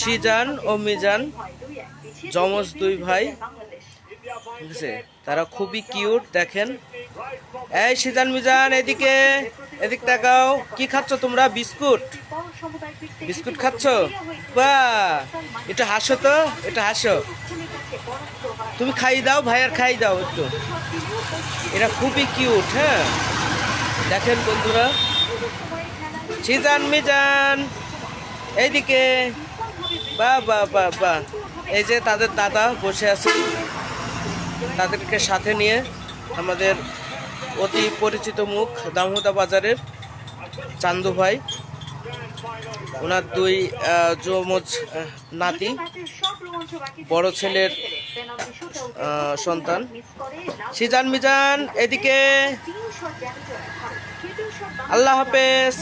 সিজান ও মিজান যমজ দুই ভাই, ঠিক আছে? তারা খুবই কিউট দেখেন। এই সিজান মিজান এদিকে, এদিক তাকাও। কি খাচ্ছ তোমরা? বিস্কুট, বিস্কুট খাচ্ছ? বাহ, এটা হাসো তো, এটা হাসো। তুমি খাই দাও, ভাইয়ার খাই দাও একটু। এরা খুবই কিউট। হ্যাঁ দেখেন বন্ধুরা, সিজান মিজান এইদিকে। বাহ বাহ বাহ বাহ। এই যে তাদের দাদা বসে আছে, তাদেরকে সাথে নিয়ে আমাদের অতি পরিচিত মুখ দামোদা বাজারের চান্দু ভাই, ওনার দুই যমজ নাতি, বড় ছেলের সন্তান। সিজান মিজান এদিকে। আল্লাহ হাফেজ।